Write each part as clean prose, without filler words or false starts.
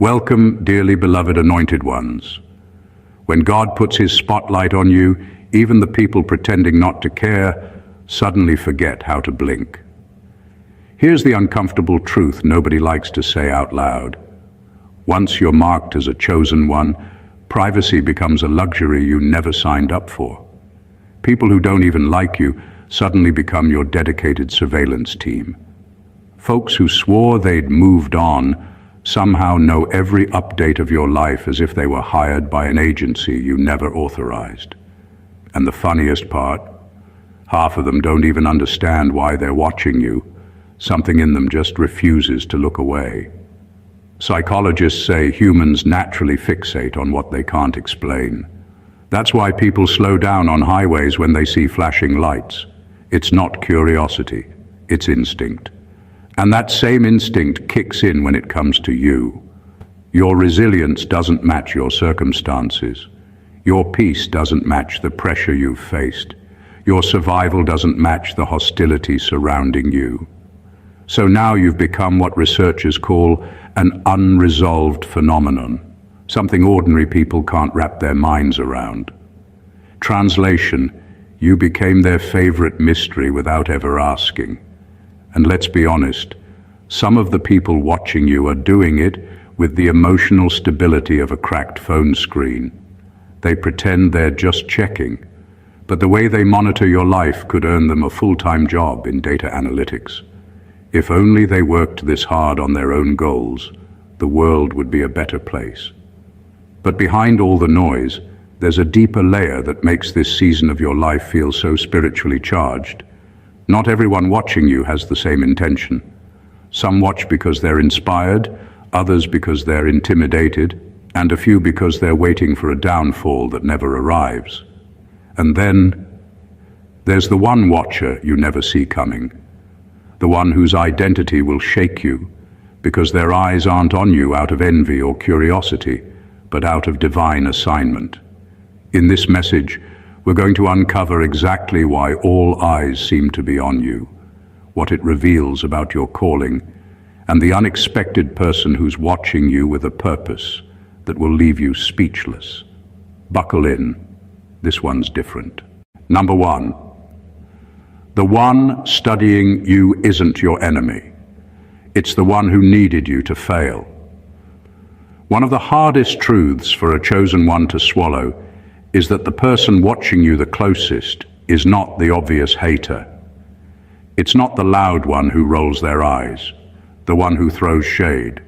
Welcome, dearly beloved anointed ones. When God puts his spotlight on you, even the people pretending not to care suddenly forget how to blink. Here's the uncomfortable truth nobody likes to say out loud. Once you're marked as a chosen one, privacy becomes a luxury you never signed up for. People who don't even like you suddenly become your dedicated surveillance team. Folks who swore they'd moved on somehow know every update of your life as if they were hired by an agency you never authorized. And the funniest part, half of them don't even understand why they're watching you. Something in them just refuses to look away. Psychologists say humans naturally fixate on what they can't explain. That's why people slow down on highways when they see flashing lights. It's not curiosity, it's instinct. And that same instinct kicks in when it comes to you. Your resilience doesn't match your circumstances. Your peace doesn't match the pressure you've faced. Your survival doesn't match the hostility surrounding you. So now you've become what researchers call an unresolved phenomenon, something ordinary people can't wrap their minds around. Translation, you became their favorite mystery without ever asking. And let's be honest, some of the people watching you are doing it with the emotional stability of a cracked phone screen. They pretend they're just checking, but the way they monitor your life could earn them a full-time job in data analytics. If only they worked this hard on their own goals, the world would be a better place. But behind all the noise, there's a deeper layer that makes this season of your life feel so spiritually charged. Not everyone watching you has the same intention. Some watch because they're inspired, others because they're intimidated, and a few because they're waiting for a downfall that never arrives. And then there's the one watcher you never see coming, the one whose identity will shake you because their eyes aren't on you out of envy or curiosity, but out of divine assignment. In this message, we're going to uncover exactly why all eyes seem to be on you, what it reveals about your calling, and the unexpected person who's watching you with a purpose that will leave you speechless. Buckle in. This one's different. Number one, the one studying you isn't your enemy. It's the one who needed you to fail. One of the hardest truths for a chosen one to swallow is that the person watching you the closest is not the obvious hater. It's not the loud one who rolls their eyes, the one who throws shade,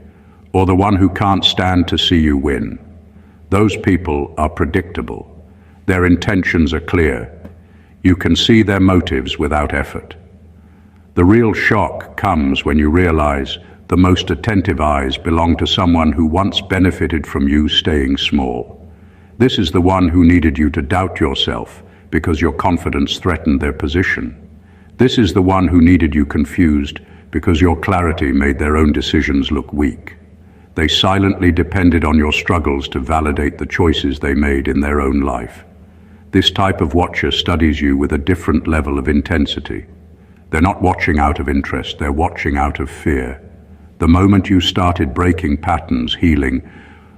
or the one who can't stand to see you win. Those people are predictable. Their intentions are clear. You can see their motives without effort. The real shock comes when you realize the most attentive eyes belong to someone who once benefited from you staying small. This is the one who needed you to doubt yourself because your confidence threatened their position. This is the one who needed you confused because your clarity made their own decisions look weak. They silently depended on your struggles to validate the choices they made in their own life. This type of watcher studies you with a different level of intensity. They're not watching out of interest, they're watching out of fear. The moment you started breaking patterns, healing,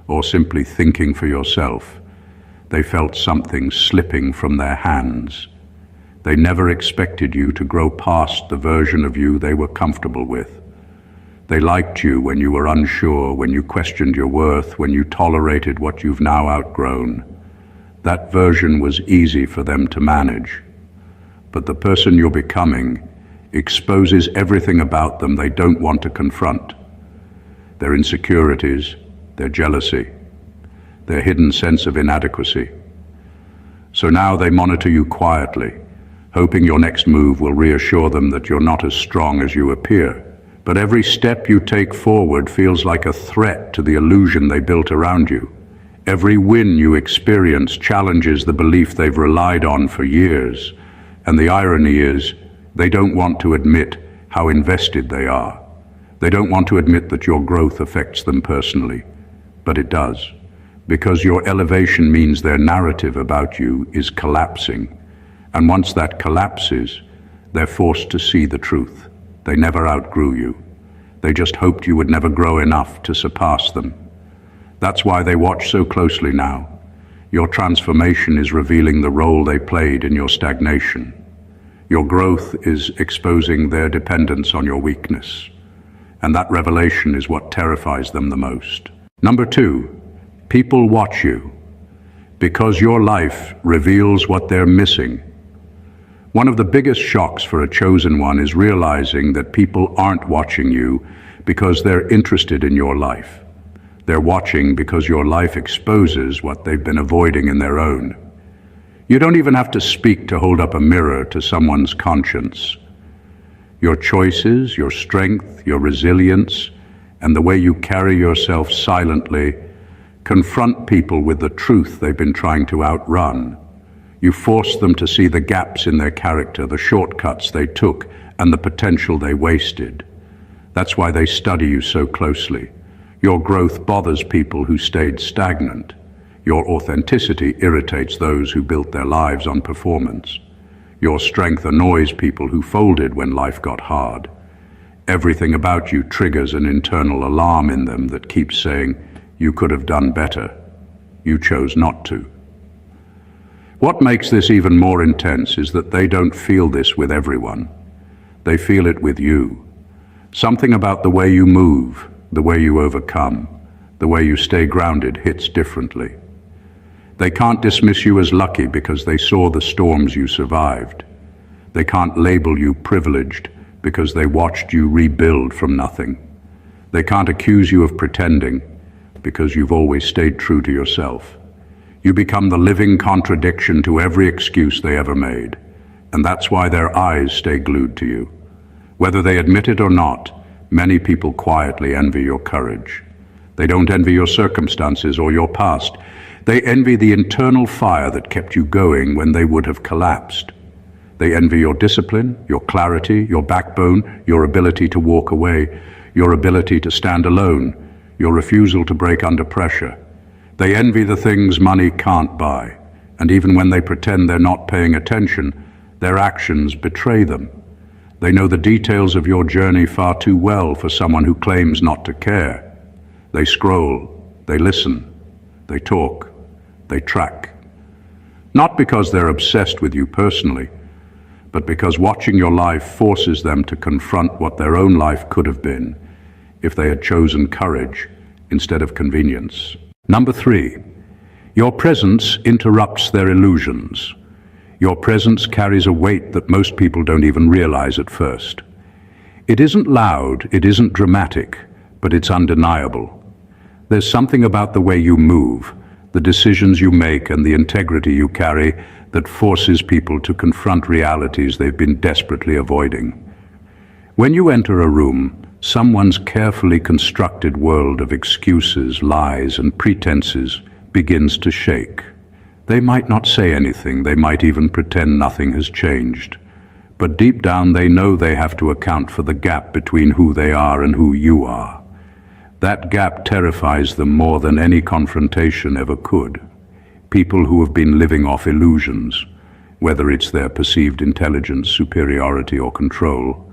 or simply thinking for yourself, they felt something slipping from their hands. They never expected you to grow past the version of you they were comfortable with. They liked you when you were unsure, when you questioned your worth, when you tolerated what you've now outgrown. That version was easy for them to manage. But the person you're becoming exposes everything about them they don't want to confront. Their insecurities, their jealousy, their hidden sense of inadequacy. So now they monitor you quietly, hoping your next move will reassure them that you're not as strong as you appear. But every step you take forward feels like a threat to the illusion they built around you. Every win you experience challenges the belief they've relied on for years. And the irony is, they don't want to admit how invested they are. They don't want to admit that your growth affects them personally, but it does. Because your elevation means their narrative about you is collapsing. And once that collapses, they're forced to see the truth. They never outgrew you. They just hoped you would never grow enough to surpass them. That's why they watch so closely now. Your transformation is revealing the role they played in your stagnation. Your growth is exposing their dependence on your weakness. And that revelation is what terrifies them the most. Number 2, people watch you because your life reveals what they're missing. One of the biggest shocks for a chosen one is realizing that people aren't watching you because they're interested in your life. They're watching because your life exposes what they've been avoiding in their own. You don't even have to speak to hold up a mirror to someone's conscience. Your choices, your strength, your resilience, and the way you carry yourself silently confront people with the truth they've been trying to outrun. You force them to see the gaps in their character, the shortcuts they took, and the potential they wasted. That's why they study you so closely. Your growth bothers people who stayed stagnant. Your authenticity irritates those who built their lives on performance. Your strength annoys people who folded when life got hard. Everything about you triggers an internal alarm in them that keeps saying, "You could have done better. You chose not to." What makes this even more intense is that they don't feel this with everyone. They feel it with you. Something about the way you move, the way you overcome, the way you stay grounded hits differently. They can't dismiss you as lucky because they saw the storms you survived. They can't label you privileged because they watched you rebuild from nothing. They can't accuse you of pretending because you've always stayed true to yourself. You become the living contradiction to every excuse they ever made, and that's why their eyes stay glued to you. Whether they admit it or not, many people quietly envy your courage. They don't envy your circumstances or your past. They envy the internal fire that kept you going when they would have collapsed. They envy your discipline, your clarity, your backbone, your ability to walk away, your ability to stand alone, your refusal to break under pressure. They envy the things money can't buy, and even when they pretend they're not paying attention, their actions betray them. They know the details of your journey far too well for someone who claims not to care. They scroll, they listen, they talk, they track. Not because they're obsessed with you personally, but because watching your life forces them to confront what their own life could have been if they had chosen courage instead of convenience. Number 3, your presence interrupts their illusions. Your presence carries a weight that most people don't even realize at first. It isn't loud, it isn't dramatic, but it's undeniable. There's something about the way you move, the decisions you make, and the integrity you carry that forces people to confront realities they've been desperately avoiding. When you enter a room, someone's carefully constructed world of excuses, lies, and pretenses begins to shake. They might not say anything, they might even pretend nothing has changed. But deep down they know they have to account for the gap between who they are and who you are. That gap terrifies them more than any confrontation ever could. People who have been living off illusions, whether it's their perceived intelligence, superiority, or control,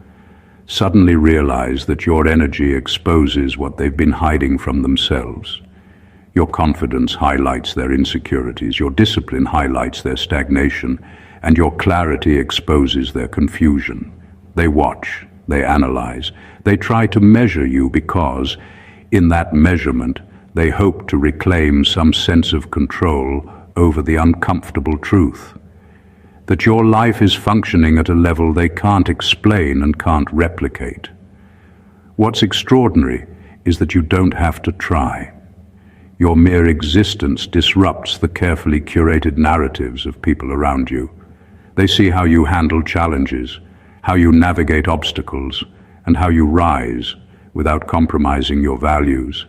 suddenly realize that your energy exposes what they've been hiding from themselves. Your confidence highlights their insecurities, your discipline highlights their stagnation, and your clarity exposes their confusion. They watch, they analyze, they try to measure you because, in that measurement, they hope to reclaim some sense of control over the uncomfortable truth. That your life is functioning at a level they can't explain and can't replicate. What's extraordinary is that you don't have to try. Your mere existence disrupts the carefully curated narratives of people around you. They see how you handle challenges, how you navigate obstacles, and how you rise without compromising your values.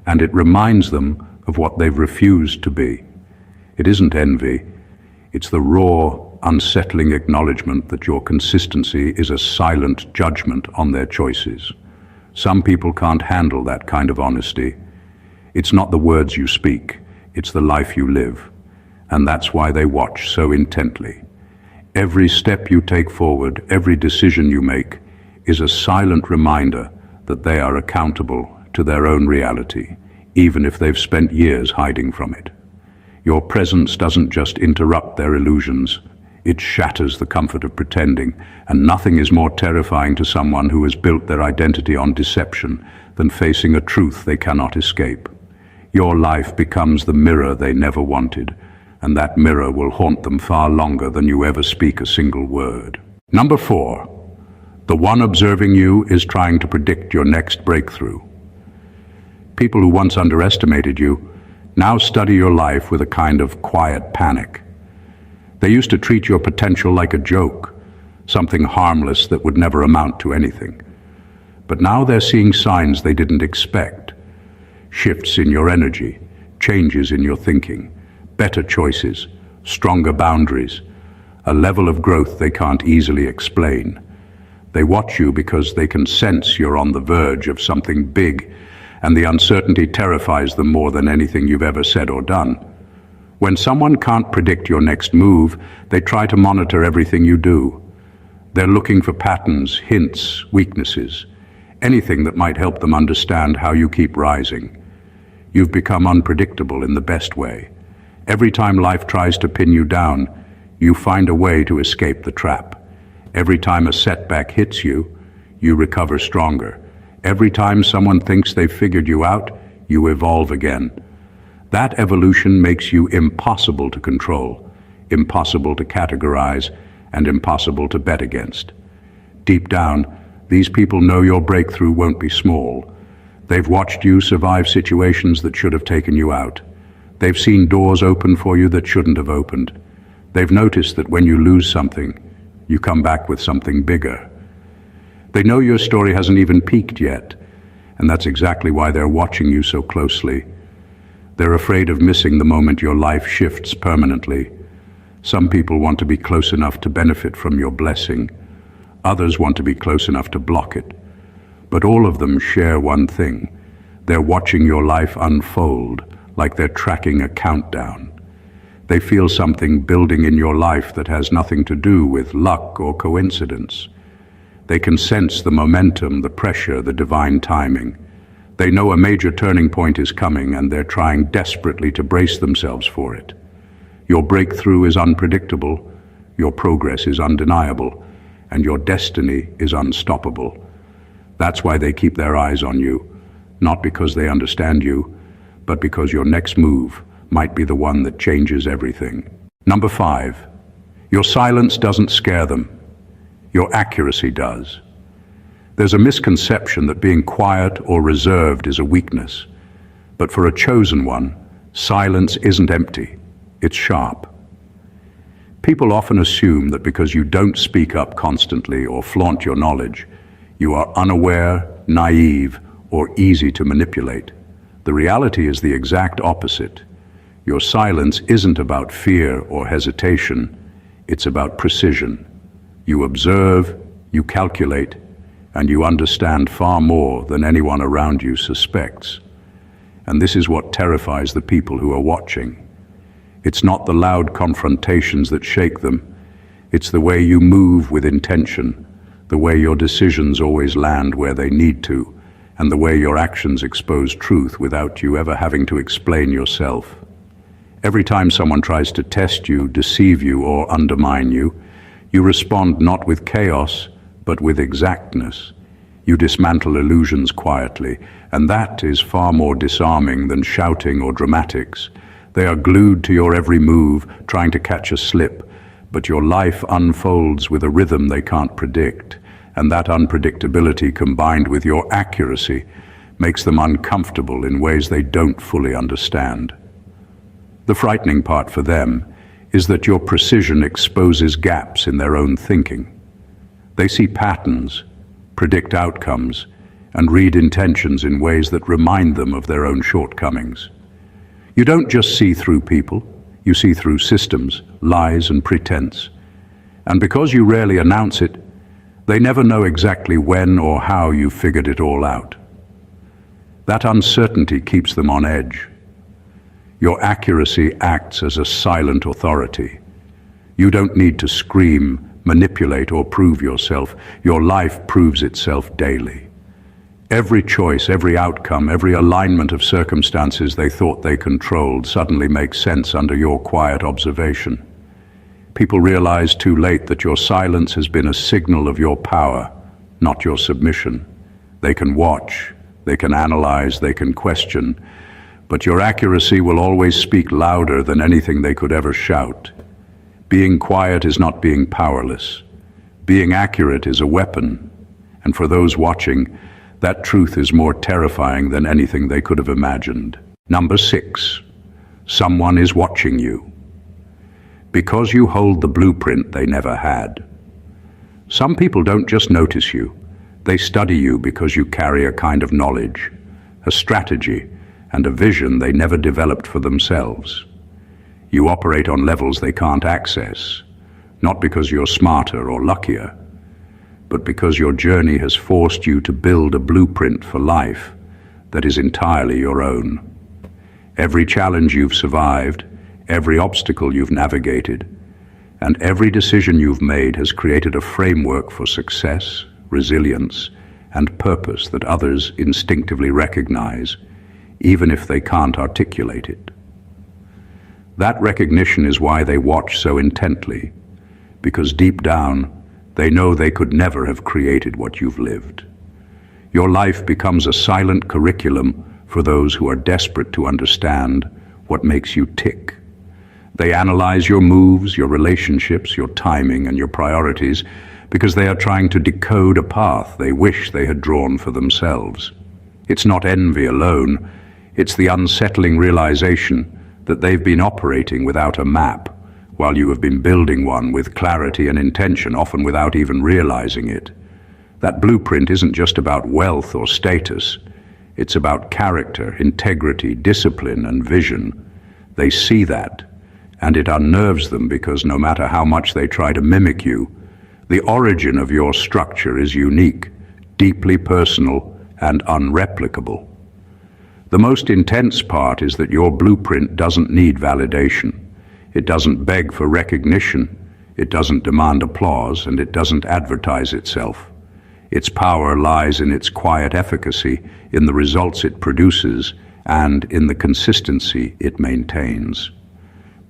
And it reminds them of what they've refused to be. It isn't envy, it's the raw, unsettling acknowledgement that your consistency is a silent judgment on their choices. Some people can't handle that kind of honesty. It's not the words you speak, it's the life you live. And that's why they watch so intently. Every step you take forward, every decision you make, is a silent reminder that they are accountable to their own reality, even if they've spent years hiding from it. Your presence doesn't just interrupt their illusions, it shatters the comfort of pretending, and nothing is more terrifying to someone who has built their identity on deception than facing a truth they cannot escape. Your life becomes the mirror they never wanted, and that mirror will haunt them far longer than you ever speak a single word. Number 4. The one observing you is trying to predict your next breakthrough. People who once underestimated you now study your life with a kind of quiet panic. They used to treat your potential like a joke, something harmless that would never amount to anything. But now they're seeing signs they didn't expect. Shifts in your energy, changes in your thinking, better choices, stronger boundaries, a level of growth they can't easily explain. They watch you because they can sense you're on the verge of something big, and the uncertainty terrifies them more than anything you've ever said or done. When someone can't predict your next move, they try to monitor everything you do. They're looking for patterns, hints, weaknesses, anything that might help them understand how you keep rising. You've become unpredictable in the best way. Every time life tries to pin you down, you find a way to escape the trap. Every time a setback hits you, you recover stronger. Every time someone thinks they've figured you out, you evolve again. That evolution makes you impossible to control, impossible to categorize, and impossible to bet against. Deep down, these people know your breakthrough won't be small. They've watched you survive situations that should have taken you out. They've seen doors open for you that shouldn't have opened. They've noticed that when you lose something, you come back with something bigger. They know your story hasn't even peaked yet, and that's exactly why they're watching you so closely. They're afraid of missing the moment your life shifts permanently. Some people want to be close enough to benefit from your blessing. Others want to be close enough to block it. But all of them share one thing. They're watching your life unfold, like they're tracking a countdown. They feel something building in your life that has nothing to do with luck or coincidence. They can sense the momentum, the pressure, the divine timing. They know a major turning point is coming, and they're trying desperately to brace themselves for it. Your breakthrough is unpredictable, your progress is undeniable, and your destiny is unstoppable. That's why they keep their eyes on you, not because they understand you, but because your next move might be the one that changes everything. Number 5, your silence doesn't scare them. Your accuracy does. There's a misconception that being quiet or reserved is a weakness, but for a chosen one, silence isn't empty, it's sharp. People often assume that because you don't speak up constantly or flaunt your knowledge, you are unaware, naive, or easy to manipulate. The reality is the exact opposite. Your silence isn't about fear or hesitation, it's about precision. You observe, you calculate, and you understand far more than anyone around you suspects. And this is what terrifies the people who are watching. It's not the loud confrontations that shake them, it's the way you move with intention, the way your decisions always land where they need to, and the way your actions expose truth without you ever having to explain yourself. Every time someone tries to test you, deceive you, or undermine you, you respond not with chaos, but with exactness. You dismantle illusions quietly, and that is far more disarming than shouting or dramatics. They are glued to your every move, trying to catch a slip, but your life unfolds with a rhythm they can't predict, and that unpredictability combined with your accuracy makes them uncomfortable in ways they don't fully understand. The frightening part for them is that your precision exposes gaps in their own thinking. They see patterns, predict outcomes, and read intentions in ways that remind them of their own shortcomings. You don't just see through people, you see through systems, lies, and pretense. And because you rarely announce it, they never know exactly when or how you figured it all out. That uncertainty keeps them on edge. Your accuracy acts as a silent authority. You don't need to scream, manipulate, or prove yourself. Your life proves itself daily. Every choice, every outcome, every alignment of circumstances they thought they controlled suddenly makes sense under your quiet observation. People realize too late that your silence has been a signal of your power, not your submission. They can watch, they can analyze, they can question, but your accuracy will always speak louder than anything they could ever shout. Being quiet is not being powerless. Being accurate is a weapon, and for those watching, that truth is more terrifying than anything they could have imagined. Number 6. Someone is watching you. Because you hold the blueprint they never had. Some people don't just notice you. They study you because you carry a kind of knowledge, a strategy, and a vision they never developed for themselves. You operate on levels they can't access, not because you're smarter or luckier, but because your journey has forced you to build a blueprint for life that is entirely your own. Every challenge you've survived, every obstacle you've navigated, and every decision you've made has created a framework for success, resilience, and purpose that others instinctively recognize, even if they can't articulate it. That recognition is why they watch so intently, because deep down, they know they could never have created what you've lived. Your life becomes a silent curriculum for those who are desperate to understand what makes you tick. They analyze your moves, your relationships, your timing, and your priorities because they are trying to decode a path they wish they had drawn for themselves. It's not envy alone, it's the unsettling realization that they've been operating without a map, while you have been building one with clarity and intention, often without even realizing it. That blueprint isn't just about wealth or status. It's about character, integrity, discipline, and vision. They see that, and it unnerves them because no matter how much they try to mimic you, the origin of your structure is unique, deeply personal, and unreplicable. The most intense part is that your blueprint doesn't need validation. It doesn't beg for recognition, it doesn't demand applause, and it doesn't advertise itself. Its power lies in its quiet efficacy, in the results it produces, and in the consistency it maintains.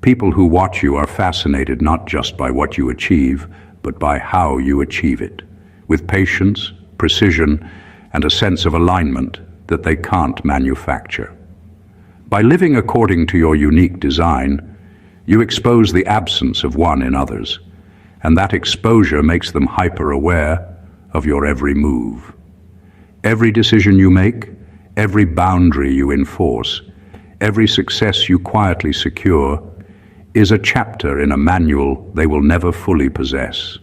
People who watch you are fascinated not just by what you achieve, but by how you achieve it, with patience, precision, and a sense of alignment that they can't manufacture. By living according to your unique design, you expose the absence of one in others, and that exposure makes them hyper-aware of your every move. Every decision you make, every boundary you enforce, every success you quietly secure, is a chapter in a manual they will never fully possess.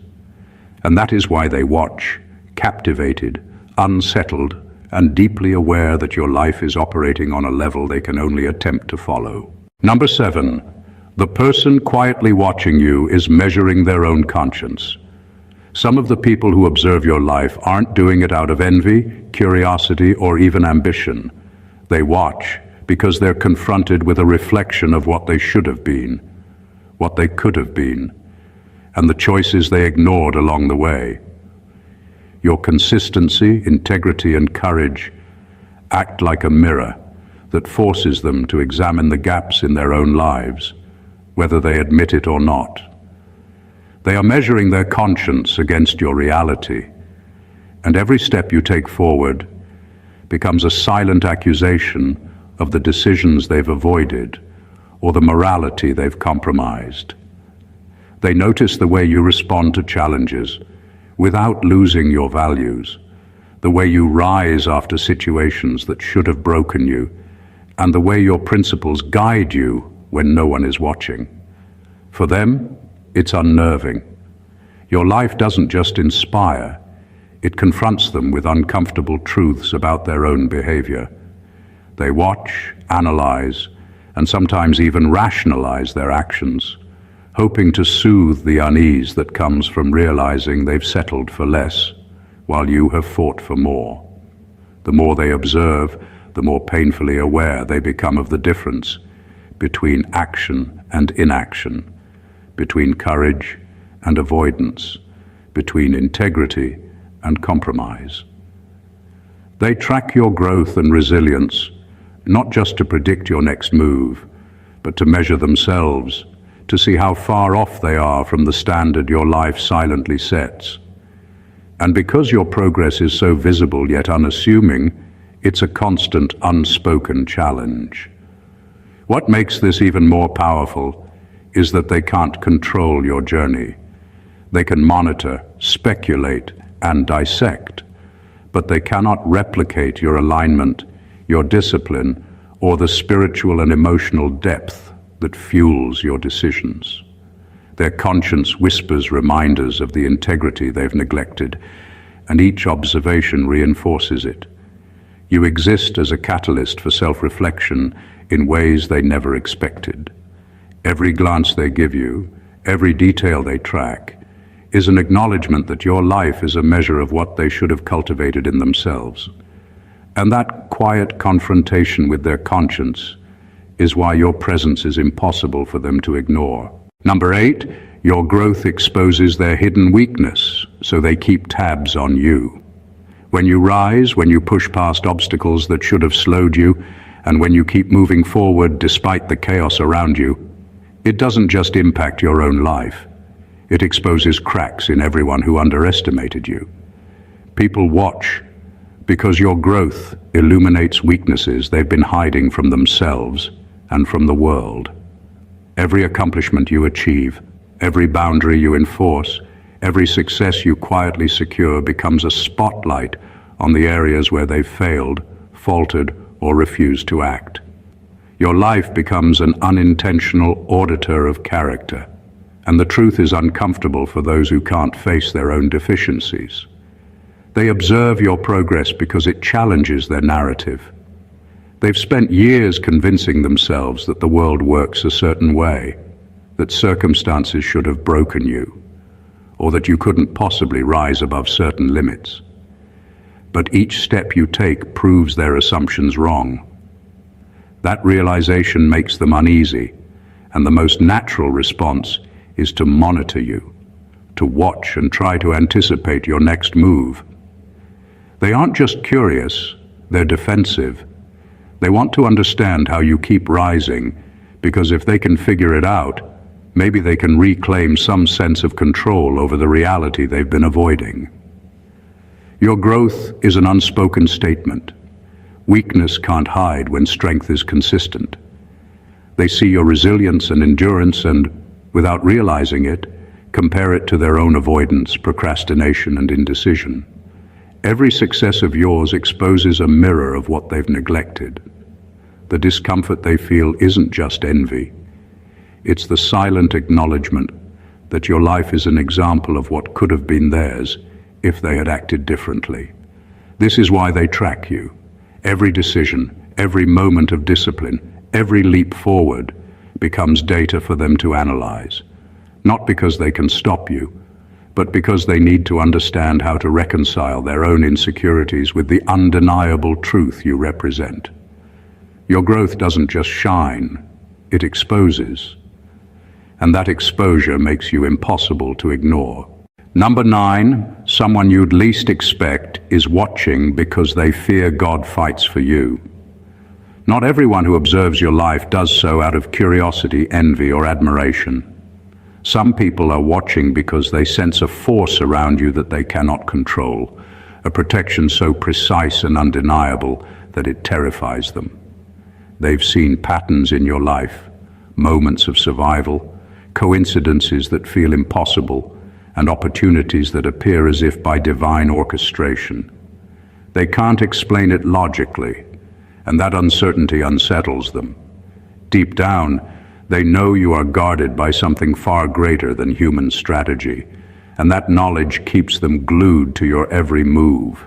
And that is why they watch, captivated, unsettled, and deeply aware that your life is operating on a level they can only attempt to follow. Number 7. The person quietly watching you is measuring their own conscience. Some of the people who observe your life aren't doing it out of envy, curiosity, or even ambition. They watch because they're confronted with a reflection of what they should have been, what they could have been, and the choices they ignored along the way. Your consistency, integrity, and courage act like a mirror that forces them to examine the gaps in their own lives, whether they admit it or not. They are measuring their conscience against your reality, and every step you take forward becomes a silent accusation of the decisions they've avoided or the morality they've compromised. They notice the way you respond to challenges without losing your values, the way you rise after situations that should have broken you, and the way your principles guide you when no one is watching. For them, it's unnerving. Your life doesn't just inspire, it confronts them with uncomfortable truths about their own behavior. They watch, analyze, and sometimes even rationalize their actions, hoping to soothe the unease that comes from realizing they've settled for less, while you have fought for more. The more they observe, the more painfully aware they become of the difference between action and inaction, between courage and avoidance, between integrity and compromise. They track your growth and resilience, not just to predict your next move, but to measure themselves, to see how far off they are from the standard your life silently sets. And because your progress is so visible yet unassuming, it's a constant, unspoken challenge. What makes this even more powerful is that they can't control your journey. They can monitor, speculate, and dissect, but they cannot replicate your alignment, your discipline, or the spiritual and emotional depth that fuels your decisions. Their conscience whispers reminders of the integrity they've neglected, and each observation reinforces it. You exist as a catalyst for self-reflection in ways they never expected. Every glance they give you, every detail they track, is an acknowledgement that your life is a measure of what they should have cultivated in themselves. And that quiet confrontation with their conscience is why your presence is impossible for them to ignore. Number 8, your growth exposes their hidden weakness, so they keep tabs on you. When you rise, when you push past obstacles that should have slowed you, and when you keep moving forward despite the chaos around you, it doesn't just impact your own life. It exposes cracks in everyone who underestimated you. People watch because your growth illuminates weaknesses they've been hiding from themselves and from the world. Every accomplishment you achieve, every boundary you enforce, every success you quietly secure becomes a spotlight on the areas where they've failed, faltered, or refused to act. Your life becomes an unintentional auditor of character, and the truth is uncomfortable for those who can't face their own deficiencies. They observe your progress because it challenges their narrative. They've spent years convincing themselves that the world works a certain way, that circumstances should have broken you, or that you couldn't possibly rise above certain limits. But each step you take proves their assumptions wrong. That realization makes them uneasy, and the most natural response is to monitor you, to watch and try to anticipate your next move. They aren't just curious, they're defensive. They want to understand how you keep rising, because if they can figure it out, maybe they can reclaim some sense of control over the reality they've been avoiding. Your growth is an unspoken statement. Weakness can't hide when strength is consistent. They see your resilience and endurance and, without realizing it, compare it to their own avoidance, procrastination, and indecision. Every success of yours exposes a mirror of what they've neglected. The discomfort they feel isn't just envy. It's the silent acknowledgement that your life is an example of what could have been theirs if they had acted differently. This is why they track you. Every decision, every moment of discipline, every leap forward becomes data for them to analyze. Not because they can stop you, but because they need to understand how to reconcile their own insecurities with the undeniable truth you represent. Your growth doesn't just shine, it exposes. And that exposure makes you impossible to ignore. Number 9, someone you'd least expect is watching because they fear God fights for you. Not everyone who observes your life does so out of curiosity, envy, or admiration. Some people are watching because they sense a force around you that they cannot control, a protection so precise and undeniable that it terrifies them. They've seen patterns in your life, moments of survival, coincidences that feel impossible, and opportunities that appear as if by divine orchestration. They can't explain it logically, and that uncertainty unsettles them. Deep down, they know you are guarded by something far greater than human strategy, and that knowledge keeps them glued to your every move.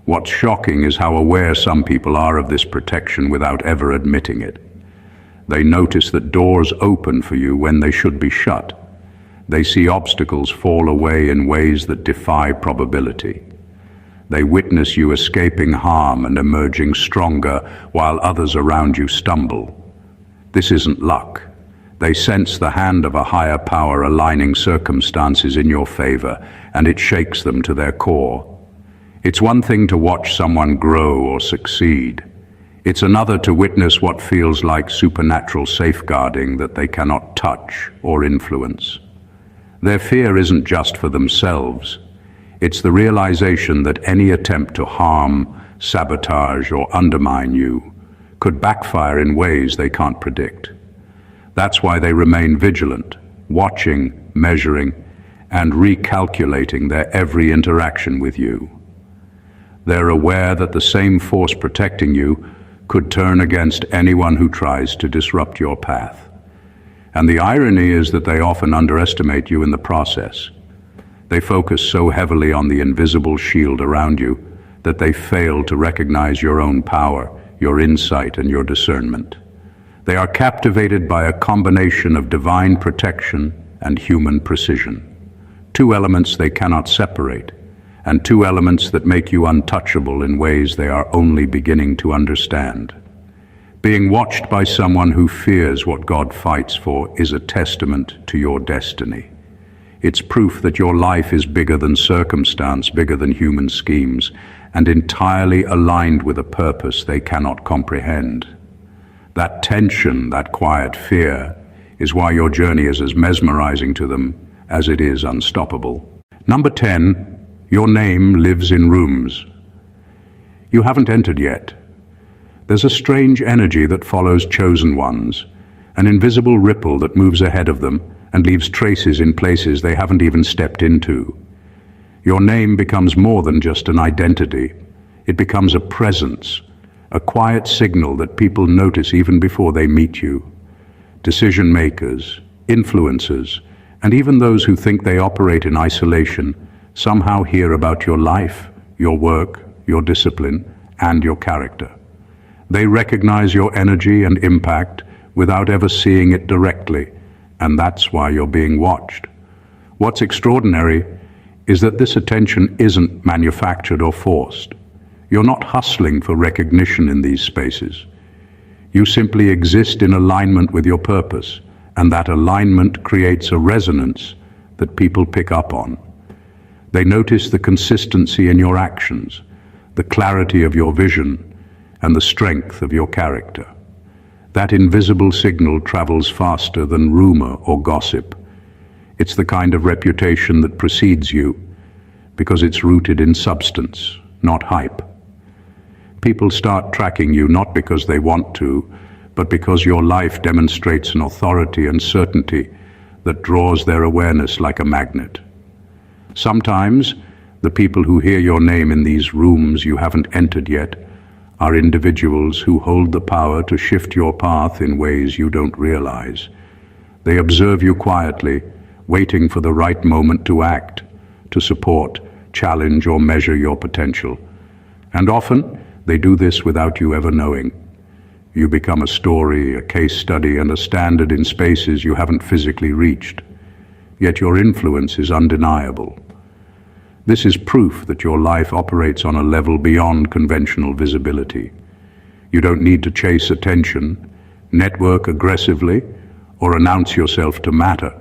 What's shocking is how aware some people are of this protection without ever admitting it. They notice that doors open for you when they should be shut. They see obstacles fall away in ways that defy probability. They witness you escaping harm and emerging stronger while others around you stumble. This isn't luck. They sense the hand of a higher power aligning circumstances in your favor, and it shakes them to their core. It's one thing to watch someone grow or succeed. It's another to witness what feels like supernatural safeguarding that they cannot touch or influence. Their fear isn't just for themselves. It's the realization that any attempt to harm, sabotage, or undermine you could backfire in ways they can't predict. That's why they remain vigilant, watching, measuring, and recalculating their every interaction with you. They're aware that the same force protecting you could turn against anyone who tries to disrupt your path. And the irony is that they often underestimate you in the process. They focus so heavily on the invisible shield around you that they fail to recognize your own power, your insight, and your discernment. They are captivated by a combination of divine protection and human precision. Two elements they cannot separate, and two elements that make you untouchable in ways they are only beginning to understand. Being watched by someone who fears what God fights for is a testament to your destiny. It's proof that your life is bigger than circumstance, bigger than human schemes, and entirely aligned with a purpose they cannot comprehend. That tension, that quiet fear, is why your journey is as mesmerizing to them as it is unstoppable. Number 10, your name lives in rooms. You haven't entered yet. There's a strange energy that follows chosen ones, an invisible ripple that moves ahead of them and leaves traces in places they haven't even stepped into. Your name becomes more than just an identity. It becomes a presence, a quiet signal that people notice even before they meet you. Decision makers, influencers, and even those who think they operate in isolation somehow hear about your life, your work, your discipline, and your character. They recognize your energy and impact without ever seeing it directly, and that's why you're being watched. What's extraordinary is that this attention isn't manufactured or forced. You're not hustling for recognition in these spaces. You simply exist in alignment with your purpose, and that alignment creates a resonance that people pick up on. They notice the consistency in your actions, the clarity of your vision, and the strength of your character. That invisible signal travels faster than rumor or gossip. It's the kind of reputation that precedes you because it's rooted in substance, not hype. People start tracking you not because they want to, but because your life demonstrates an authority and certainty that draws their awareness like a magnet. Sometimes, the people who hear your name in these rooms you haven't entered yet are individuals who hold the power to shift your path in ways you don't realize. They observe you quietly, waiting for the right moment to act, to support, challenge, or measure your potential. And often, they do this without you ever knowing. You become a story, a case study, and a standard in spaces you haven't physically reached. Yet your influence is undeniable. This is proof that your life operates on a level beyond conventional visibility. You don't need to chase attention, network aggressively, or announce yourself to matter.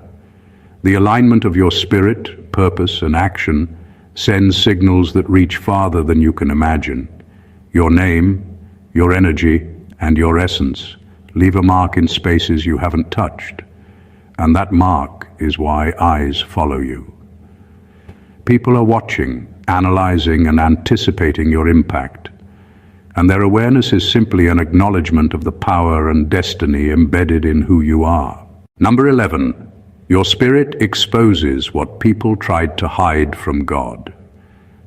The alignment of your spirit, purpose, and action sends signals that reach farther than you can imagine. Your name, your energy, and your essence leave a mark in spaces you haven't touched. And that mark is why eyes follow you. People are watching, analyzing, and anticipating your impact. And their awareness is simply an acknowledgement of the power and destiny embedded in who you are. Number 11, your spirit exposes what people tried to hide from God.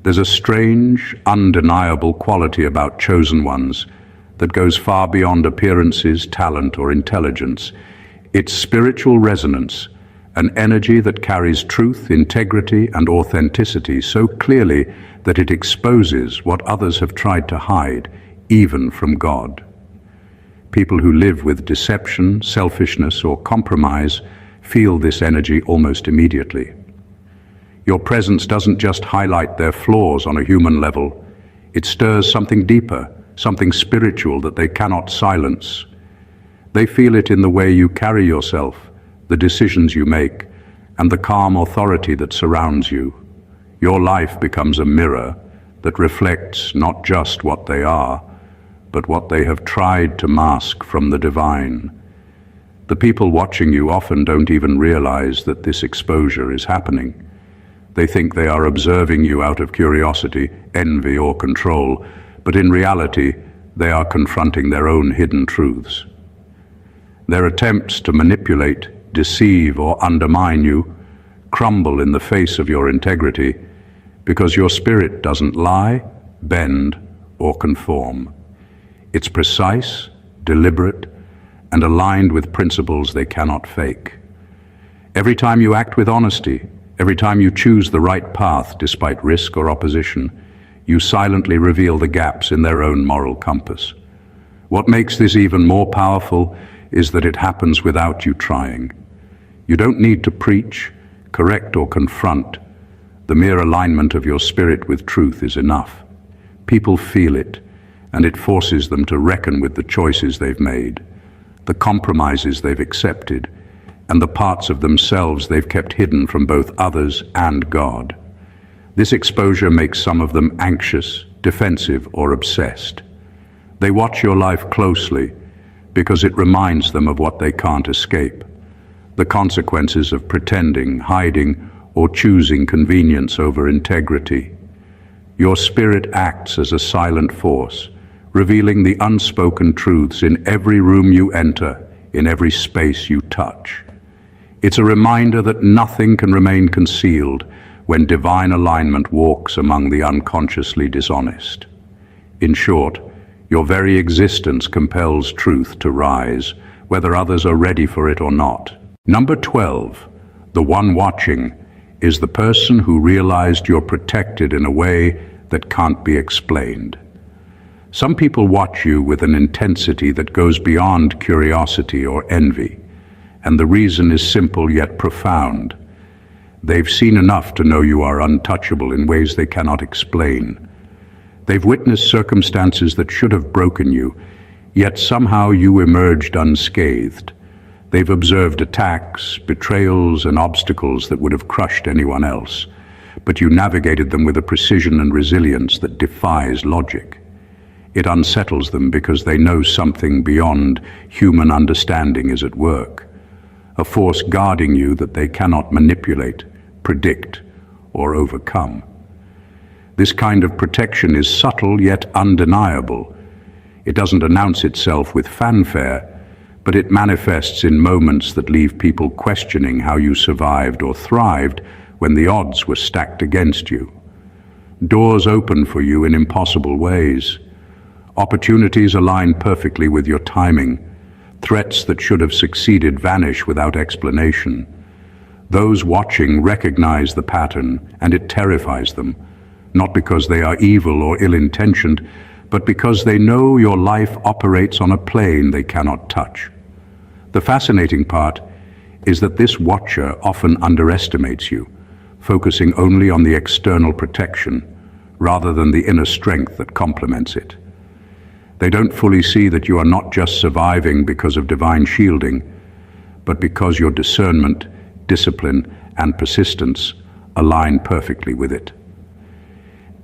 There's a strange, undeniable quality about chosen ones that goes far beyond appearances, talent, or intelligence. It's spiritual resonance, an energy that carries truth, integrity, and authenticity so clearly that it exposes what others have tried to hide, even from God. People who live with deception, selfishness, or compromise feel this energy almost immediately. Your presence doesn't just highlight their flaws on a human level, it stirs something deeper, something spiritual that they cannot silence. They feel it in the way you carry yourself, the decisions you make, and the calm authority that surrounds you. Your life becomes a mirror, that reflects not just what they are, but what they have tried to mask from the divine. The people watching you often don't even realize that this exposure is happening. They think they are observing you out of curiosity, envy, or control, but in reality, they are confronting their own hidden truths. Their attempts to manipulate, deceive, or undermine you crumble in the face of your integrity because your spirit doesn't lie, bend, or conform. It's precise, deliberate, and aligned with principles they cannot fake. Every time you act with honesty, every time you choose the right path despite risk or opposition, you silently reveal the gaps in their own moral compass. What makes this even more powerful is that it happens without you trying. You don't need to preach, correct, or confront. The mere alignment of your spirit with truth is enough. People feel it, and it forces them to reckon with the choices they've made, the compromises they've accepted, and the parts of themselves they've kept hidden from both others and God. This exposure makes some of them anxious, defensive, or obsessed. They watch your life closely because it reminds them of what they can't escape, the consequences of pretending, hiding, or choosing convenience over integrity. Your spirit acts as a silent force, revealing the unspoken truths in every room you enter, in every space you touch. It's a reminder that nothing can remain concealed when divine alignment walks among the unconsciously dishonest. In short, your very existence compels truth to rise, whether others are ready for it or not. Number 12, the one watching, is the person who realized you're protected in a way that can't be explained. Some people watch you with an intensity that goes beyond curiosity or envy, and the reason is simple yet profound. They've seen enough to know you are untouchable in ways they cannot explain. They've witnessed circumstances that should have broken you, yet somehow you emerged unscathed. They've observed attacks, betrayals, and obstacles that would have crushed anyone else, but you navigated them with a precision and resilience that defies logic. It unsettles them because they know something beyond human understanding is at work, a force guarding you that they cannot manipulate, predict, or overcome. This kind of protection is subtle yet undeniable. It doesn't announce itself with fanfare, but it manifests in moments that leave people questioning how you survived or thrived when the odds were stacked against you. Doors open for you in impossible ways. Opportunities align perfectly with your timing. Threats that should have succeeded vanish without explanation. Those watching recognize the pattern, and it terrifies them, not because they are evil or ill-intentioned, but because they know your life operates on a plane they cannot touch. The fascinating part is that this watcher often underestimates you, focusing only on the external protection rather than the inner strength that complements it. They don't fully see that you are not just surviving because of divine shielding, but because your discernment, discipline, and persistence align perfectly with it.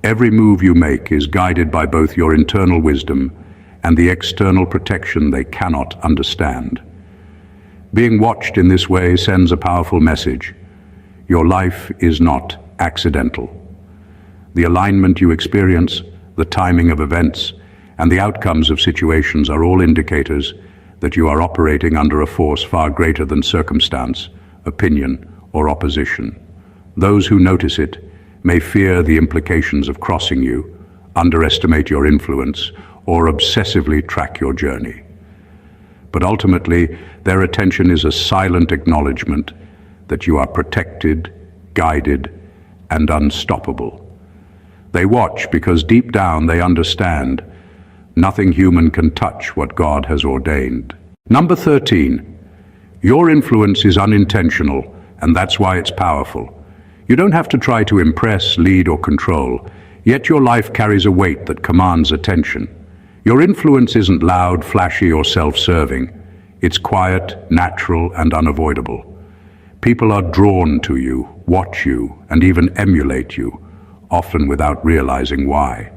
Every move you make is guided by both your internal wisdom and the external protection they cannot understand. Being watched in this way sends a powerful message. Your life is not accidental. The alignment you experience, the timing of events, and the outcomes of situations are all indicators that you are operating under a force far greater than circumstance, opinion, or opposition. Those who notice it may fear the implications of crossing you, underestimate your influence, or obsessively track your journey. But ultimately, their attention is a silent acknowledgement that you are protected, guided, and unstoppable. They watch because deep down they understand nothing human can touch what God has ordained. Number 13, your influence is unintentional, and that's why it's powerful. You don't have to try to impress, lead, or control, yet your life carries a weight that commands attention. Your influence isn't loud, flashy, or self-serving. It's quiet, natural, and unavoidable. People are drawn to you, watch you, and even emulate you, often without realizing why.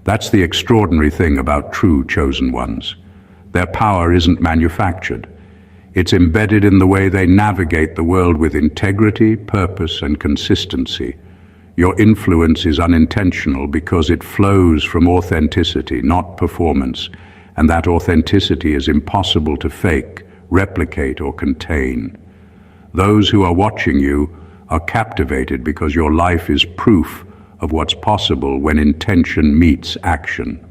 That's the extraordinary thing about true chosen ones. Their power isn't manufactured. It's embedded in the way they navigate the world with integrity, purpose, and consistency. Your influence is unintentional because it flows from authenticity, not performance, and that authenticity is impossible to fake, replicate, or contain. Those who are watching you are captivated because your life is proof of what's possible when intention meets action.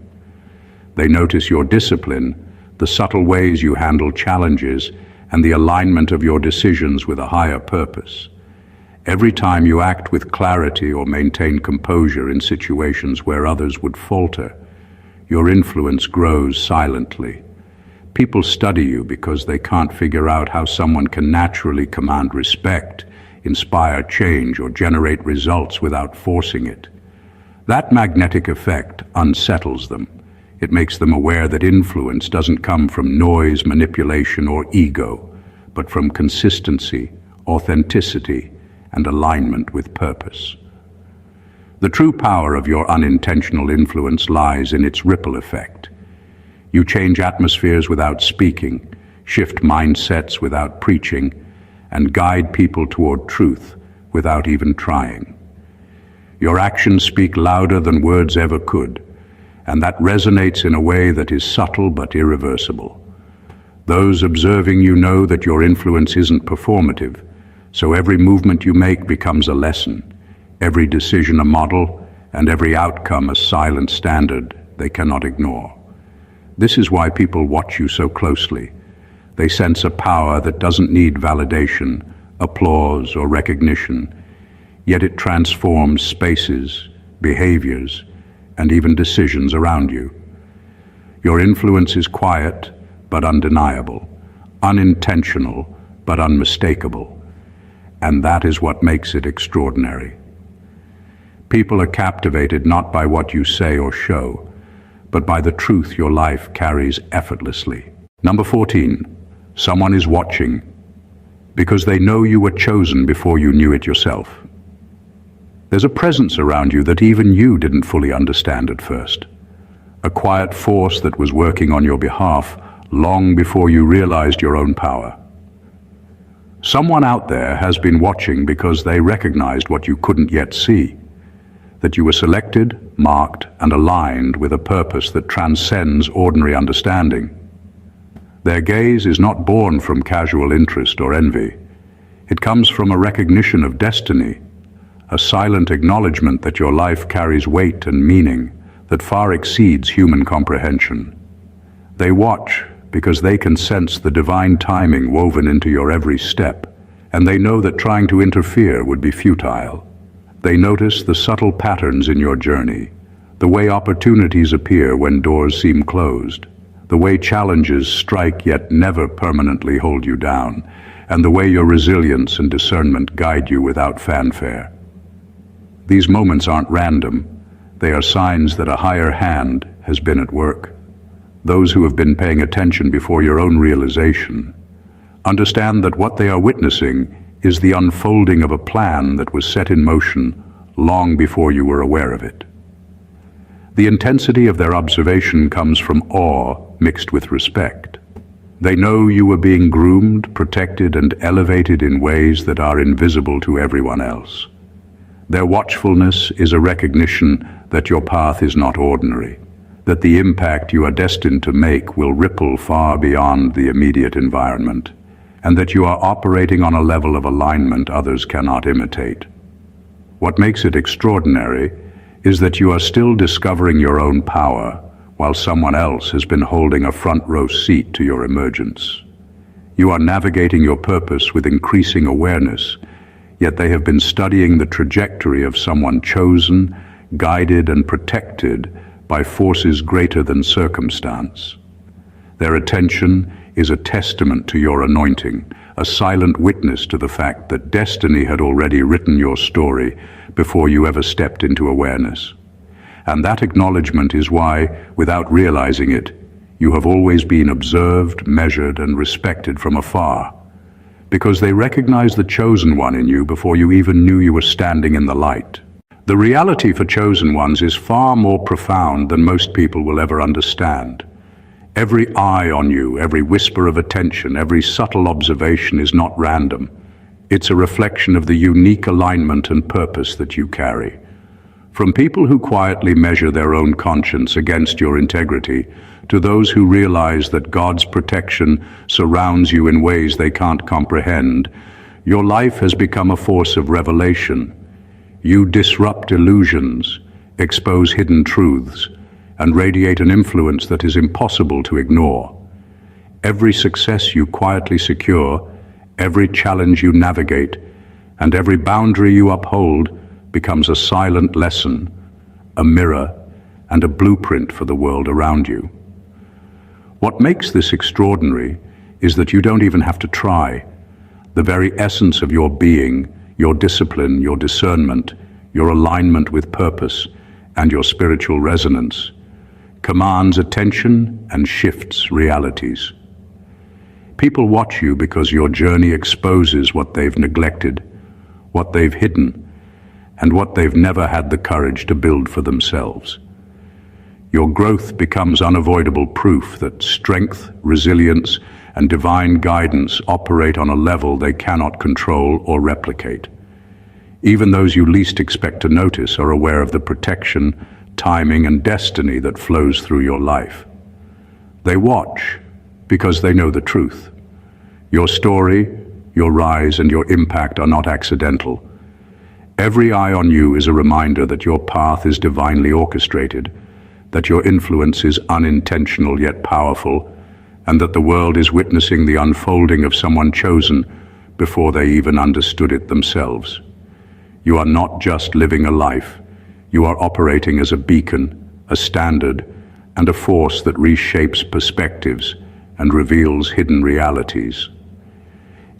They notice your discipline, the subtle ways you handle challenges, and the alignment of your decisions with a higher purpose. Every time you act with clarity or maintain composure in situations where others would falter, your influence grows silently. People study you because they can't figure out how someone can naturally command respect, inspire change, or generate results without forcing it. That magnetic effect unsettles them. It makes them aware that influence doesn't come from noise, manipulation, or ego, but from consistency, authenticity, and alignment with purpose. The true power of your unintentional influence lies in its ripple effect. You change atmospheres without speaking, shift mindsets without preaching, and guide people toward truth without even trying. Your actions speak louder than words ever could, and that resonates in a way that is subtle but irreversible. Those observing you know that your influence isn't performative, so every movement you make becomes a lesson, every decision a model, and every outcome a silent standard they cannot ignore. This is why people watch you so closely. They sense a power that doesn't need validation, applause, or recognition, yet it transforms spaces, behaviors, and even decisions around you. Your influence is quiet but undeniable, unintentional but unmistakable, and that is what makes it extraordinary. People are captivated not by what you say or show, but by the truth your life carries effortlessly. Number 14, someone is watching because they know you were chosen before you knew it yourself. There's a presence around you that even you didn't fully understand at first. A quiet force that was working on your behalf long before you realized your own power. Someone out there has been watching because they recognized what you couldn't yet see, that you were selected, marked, and aligned with a purpose that transcends ordinary understanding. Their gaze is not born from casual interest or envy. It comes from a recognition of destiny, a silent acknowledgement that your life carries weight and meaning that far exceeds human comprehension. They watch because they can sense the divine timing woven into your every step, and they know that trying to interfere would be futile. They notice the subtle patterns in your journey, the way opportunities appear when doors seem closed, the way challenges strike yet never permanently hold you down, and the way your resilience and discernment guide you without fanfare. These moments aren't random. They are signs that a higher hand has been at work. Those who have been paying attention before your own realization understand that what they are witnessing is the unfolding of a plan that was set in motion long before you were aware of it. The intensity of their observation comes from awe mixed with respect. They know you are being groomed, protected, and elevated in ways that are invisible to everyone else. Their watchfulness is a recognition that your path is not ordinary, that the impact you are destined to make will ripple far beyond the immediate environment, and that you are operating on a level of alignment others cannot imitate. What makes it extraordinary is that you are still discovering your own power while someone else has been holding a front-row seat to your emergence. You are navigating your purpose with increasing awareness, yet they have been studying the trajectory of someone chosen, guided, and protected by forces greater than circumstance. Their attention is a testament to your anointing, a silent witness to the fact that destiny had already written your story before you ever stepped into awareness. And that acknowledgement is why, without realizing it, you have always been observed, measured, and respected from afar, because they recognize the chosen one in you before you even knew you were standing in the light. The reality for chosen ones is far more profound than most people will ever understand. Every eye on you, every whisper of attention, every subtle observation is not random. It's a reflection of the unique alignment and purpose that you carry. From people who quietly measure their own conscience against your integrity, to those who realize that God's protection surrounds you in ways they can't comprehend, your life has become a force of revelation. You disrupt illusions, expose hidden truths, and radiate an influence that is impossible to ignore. Every success you quietly secure, every challenge you navigate, and every boundary you uphold becomes a silent lesson, a mirror, and a blueprint for the world around you. What makes this extraordinary is that you don't even have to try. The very essence of your being, your discipline, your discernment, your alignment with purpose, and your spiritual resonance commands attention and shifts realities. People watch you because your journey exposes what they've neglected, what they've hidden, and what they've never had the courage to build for themselves. Your growth becomes unavoidable proof that strength, resilience, and divine guidance operate on a level they cannot control or replicate. Even those you least expect to notice are aware of the protection, timing, and destiny that flows through your life. They watch because they know the truth. Your story, your rise, and your impact are not accidental. Every eye on you is a reminder that your path is divinely orchestrated, that your influence is unintentional yet powerful, and that the world is witnessing the unfolding of someone chosen before they even understood it themselves. You are not just living a life, you are operating as a beacon, a standard, and a force that reshapes perspectives and reveals hidden realities.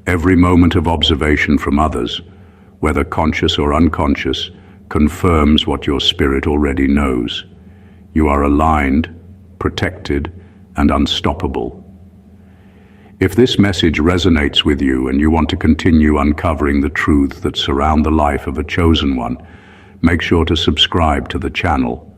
Every moment of observation from others, whether conscious or unconscious, confirms what your spirit already knows. You are aligned, protected, and unstoppable. If this message resonates with you and you want to continue uncovering the truths that surround the life of a chosen one, make sure to subscribe to the channel.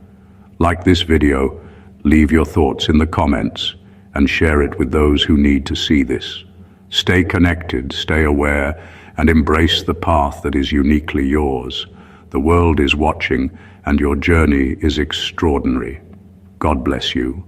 Like this video, leave your thoughts in the comments, and share it with those who need to see this. Stay connected, stay aware, and embrace the path that is uniquely yours. The world is watching, and your journey is extraordinary. God bless you.